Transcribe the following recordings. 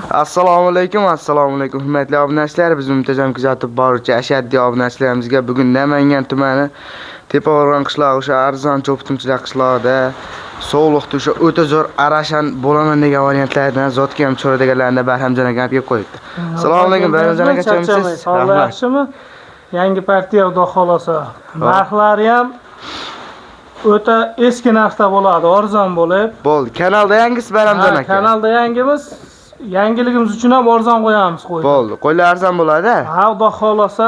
Assalomu alaykum, hurmatli obunachilar. Biz muntazam kuzatib boruvchi ashaddiy obunachilarimizga bugun Namangan tumani Tepao'rg'on qishlog'i o'sha arzon cho'pitimchilar qishlog'ida sog'liqda o'sha o'ta zo'r arashan bo'laman degan variantlardan zotga ham cho'ra deganlarida Barhamjon aka kelib qo'yibdi. Assalomu alaykum Barhamjon aka, chomsiz? Sog'lik yaxshimi? Yangi partiya xudo xolosa. Narxlari ham o'ta eski narxda bo'ladi, arzon bo'lib. Bo'ldi. Kanalda yangisiz Barhamjon aka? Kanalda yangimiz. Yangiligimiz uchun ham arzon qo'yamiz qo'ydi. Bo'ldi. Qo'ylar arzon bo'ladi. Ha, xudo xolosa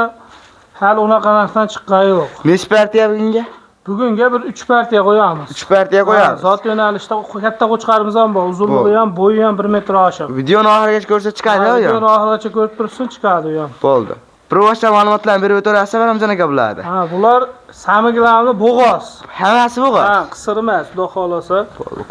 hali unaqa narxdan chiqqani yo'q. Necha partiya bugunga? Bugunga bir 3 partiya qo'yamiz. 3 partiya qo'yamiz. Zot yo'nalishda katta qo'chqarimiz ham bor, uzunligi ham, bo'yi ham 1 metr oshiq. Videoni oxirigacha ko'rsa chiqadi yo. Videoni oxirigacha ko'rib tursin, chiqadi u ham. Bo'ldi. Provoshcha ma'lumotlarni berib o'tirasiz Barhamjon aka bularni. Ha, bular samiglarni bo'g'oz. Hammasi bo'g'oz. Ha, qisir emas, xudo xolosa.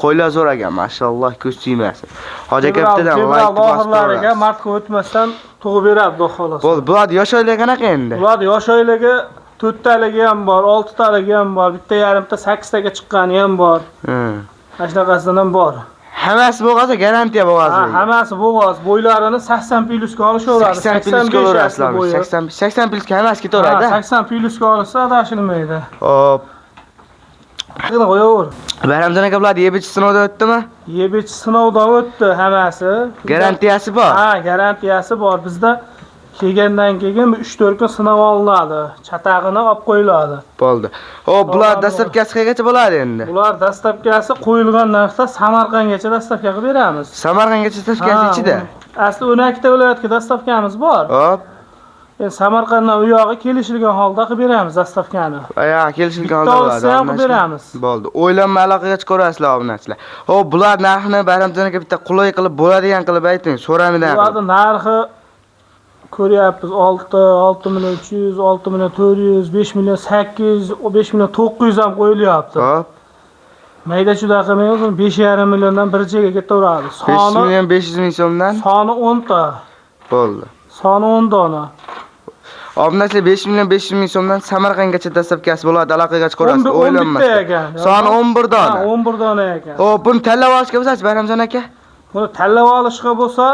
Qo'ylar zo'r ekan, mashalloh, ko'z tiymasin. Hoji aka bittadan like bosib martga o'tmasdan tug'ib beradi, xudo xolosa. Bo'ldi, bular yosh oilaga qanaqa endi? Bular yosh oilaga 4 taligi ham bor, 6 taligi ham bor, bitta yarimta 8 taga chiqqani ham bor. Ashnaqasidan ham bor. Hammasi bo'g'oz, garantiya bo'g'oz. Ha, hammasi bo'g'oz. Bo'ylarini 80 plyusga olishaveradi. 85 aslan. 80 plyusga hammasi ketaveradi. 80 plyusga olsa adashilmaydi. Hop. Qani qo'yaver. Barhamjon aka bular yebichi sinovdan o'tdimi? Yebichi sinovdan o'tdi hammasi. Garantiyasi bor. Ha, garantiyasi bor. Bizda kelgandan keyin 3-4 kun sinov olinadi. Chatag'ini olib qo'yiladi. Bo'ldi. Hop, bular dastlabkasi qayergacha bo'ladi endi? Bular dastlabkasi qo'yilgan narxda Samarqandgacha dastavka qilib beramiz. Samarqandgacha dastavkasi ichida. Asli 12 ta viloyatga dastavkamiz bor. Hop. Endi Samarqanddan u yog'i kelishilgan holda qilib beramiz dastavkani. Ha, kelishilgan holda bo'ladi. Qilib beramiz. Bo'ldi. O'ylanma aloqaga chiqarasizlar obunachilar. Hop, bular narxini Barhamjon aka bitta qulay qilib bo'ladigan qilib ayting, so'ramidan. Bularning narxi ko'ryapmiz 6 million 300, 6 million 400, 5 million 800, 5 million 900 ham qo'yilyapti. Hop. Mayda chuda qilmaymiz, 5,5 milliondan bir joyga ketaveradi. 5 million 500 ming so'mdan. Soni 10 ta. Bo'ldi. Soni 10 dona. Obunachilar 5 million 500 ming so'mdan Samarqandgacha dastavkasi bo'ladi, aloqaga chiqarasiz, o'ylanmasdan. Soni 11 dona. Ha, 11 dona ekan. Hop, buni tanlab olishga bo'lsa, Barhamjon aka? Buni tanlab olishga bo'lsa,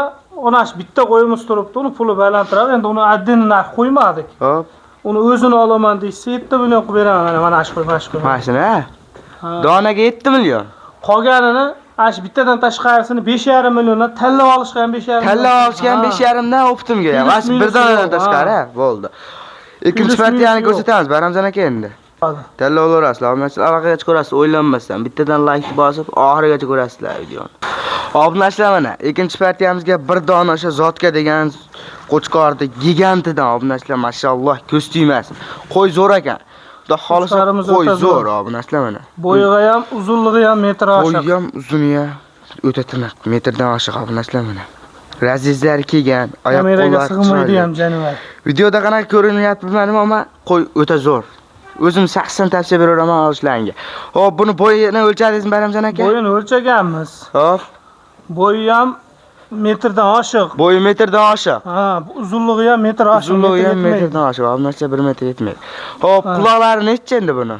onash bitta qo'yimiz turibdi, uni puli balandroq. Endi uni addin narx qo'ymadik. Hop. Uni o'zini olaman desa 7 million qilib beraman, mana shu qo'y, mana shu qo'y. Mashina. Donaga 7 million. Qolganini ash bittadan tashqarisini 5,5 milliondan tanlab olishga ham 5,5. Tanlab olishga ham 5,5 dan optimga ham. Ash bir donadan tashqari, bo'ldi. Ikkinchi partiyani ko'rsatamiz Barhamjon aka endi. Tanlab olasizlar, obunachilar aloqaga chiqarasiz, o'ylanmasdan. Bittadan like bosib, oxirigacha ko'rasizlar videoni. Obunachilar mana ikkinchi partiyamizga bir dona o'sha zotga degan qo'chqorni gigantidan obunachilar, mashalloh, ko'z tiymasin. Qo'y zo'r ekan. Xudo xolisa qo'y zo'r obunachilar mana. Bo'yi ham, uzunligi ham metr oshiq. Bo'yi ham, uzuni ham o'ta tiniq, metrdan oshiq obunachilar mana. Razizlari kelgan, oyoq qo'llari sig'maydi ham jonivar. Videoda qanaqa ko'rinyapti bilmadim, ammo qo'y o'ta zo'r. O'zim shaxsan tavsiya beraman olishlaringa. Hop, buni bo'yini o'lchadingizmi Barhamjon aka? Bo'yini o'lchaganmiz. Hop. Bo'yi ham metrdan oshiq. Bo'yi metrdan oshiq. Ha, uzunligi ham metr oshiq. Uzunligi ham metrdan oshiq. Obunachilar 1 metr yetmaydi. Hop, quloqlari necha endi buni?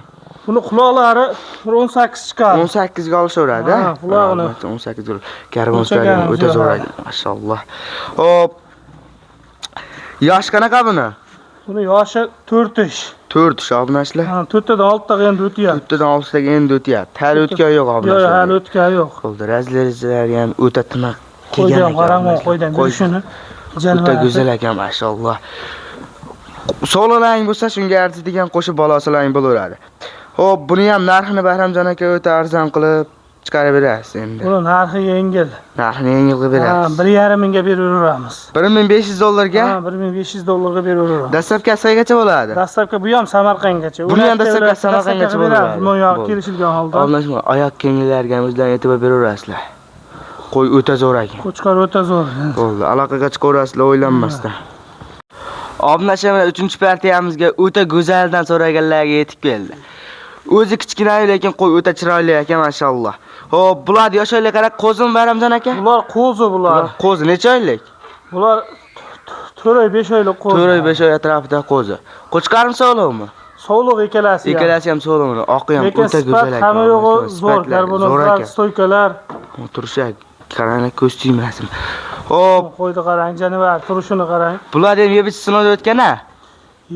Buni quloqlari 18 chiqadi. 18 ga olishaveradi. Ha, quloqini 18 ga. Garmonskari o'ta zo'r ekan, mashalloh. Hop. Yosh qanaqa buni? Buni yoshi 4 ish. 4 ish obunachilar. Ha, 4 tadan 6 taga endi o'tyapti. 4 tadan 6 taga endi o'tyapti. Hali o'tgan yo'q obunachilar. Yo'q, hali o'tgan yo'q. Bo'ldi, razlari ham o'ta tiniq. Qo'ydan qarang, qo'ydan shuni. O'ta go'zal ekan, mashalloh. Sololang bo'lsa, shunga arziydigan qo'shib bolasilang bo'laveradi. Xo'p, buni ham narxini Barhamjon aka o'ta arzon qilib chiqarib berasiz endi. Buni narxi yengil. Narxini yengil qilib berasiz. 1,5 mingga beraveramiz. $1,500 ga? Ha, $1,500 ga beraveramiz. Dastlabkasi qayergacha bo'ladi? Dastlabki bu ham Samarqandgacha. Buni ham dastlabkasi Samarqandgacha bo'ladi. Bu yoq kelishilgan holda. Obunachilar, oyoq kenglariga ham o'zlaringiz e'tibor beraverasizlar. Qo'y o'ta zo'r ekan. Qo'chqor o'ta zo'r. Bo'ldi, aloqaga chiqaverasizlar o'ylanmasdan. Obunachilar, 3-partiyamizga o'ta go'zaldan so'raganlarga yetib keldi. O'zi kichkina lekin qo'y o'ta chiroyli ekan, mashalloh. Xo'p, bular yosh oylik qarab qo'zimi Barhamjon aka? Bular qo'zi bular. Qo'zi necha oylik? Bular 4-5 oylik qo'zi. 4-5 oy atrofida qo'zi. Qo'chqarmi sog'lommi? Sog'liq ikkalasi ham. Ikkalasi ham sog'lom. Oqi ham o'ta go'zal ekan. Hamma yo'g'i zo'r, karbonatlar, stoykalar. Turishak, qarang ko'z tiymasin. Hop, Qo'ydi qarang, janivar turishini qarang. bular ham yeb sinovdan o'tgan-a?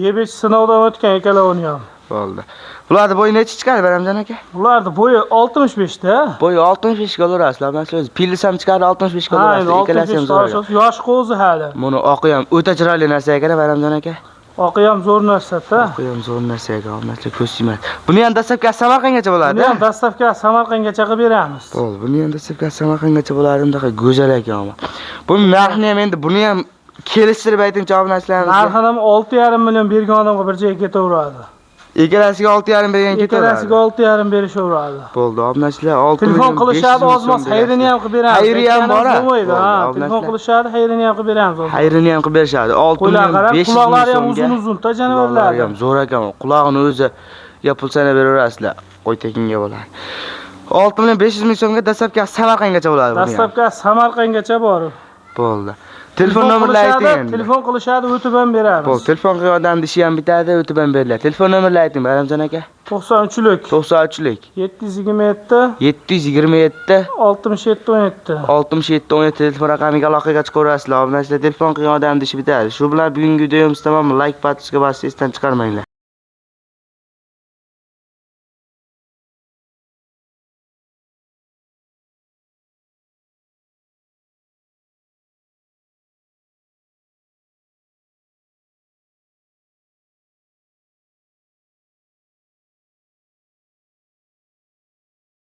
Yebech sinovdan o'tgan ikkalovini ham. Bo'ldi. Bularni bo'yi necha chiqadi, Baramjon aka? Ularni bo'yi 65 ta. Bo'yi 65 ga olarasizlar, mana shu pillis ham chiqadi 65 ga Ha, olarasiz. Ikkalasi ham zo'r. yosh qo'zi hali. Buni oqi ham o'ta chiroyli narsa ekan, Baramjon aka. Oqi ham zo'r narsa-da. Oqi ham zo'r narsa ekan, omadli ko'z yeyman. Buni ham dastlabki Samarqandgacha bo'ladi. Buni ham dastlabki Samarqandgacha qilib beramiz. Bo'ldi, buni ham dastlabki Samarqandgacha bo'ladi, undaqa go'zal ekan ama. Buni narxini ham endi buni ham kelishtirib aytingchi obunachilarimizga. Narxini ham 6,5 million bergan odamga bir joyga ketaveradi. Egalasiga 6,5 bergan ketadi. Egalasiga 6,5 berishaveradi. Bo'ldi, obunachilar 6 million. Telefon qilishadi, ozmas xayrini ham qilib beramiz. Xayri ham bor. Ha, telefon qilishadi, xayrini ham qilib beramiz. Xayrini ham qilib berishadi. 6 million 500 ming. Quloqlari ham uzun-uzun ta janovarlar. Quloqlari ham zo'r ekan. Qulog'ini o'zi yapilsana beraverasizlar. Qo'ytekinga bo'ladi. 6 million 500 ming so'mga dastlabki Samarqandgacha bo'ladi buni. Dastlabki Samarqandgacha bor. Bo'ldi. Telefon nomerlarini ayting. Telefon qilishadi, o'tib ham beramiz. Bo'ldi, telefon qilgan ishi ham bitadi, o'tib ham beriladi. Telefon nomerlarini ayting, Baramjon aka. 93lik 93lik 727 727 67 17. 67 17 telefon raqamiga aloqaga chiqaverasizlar. Obunachilar telefon qilgan odamni ishi bitadi. Shu bilan bugungi videomiz tamom. Like bosishga esdan chiqarmanglar.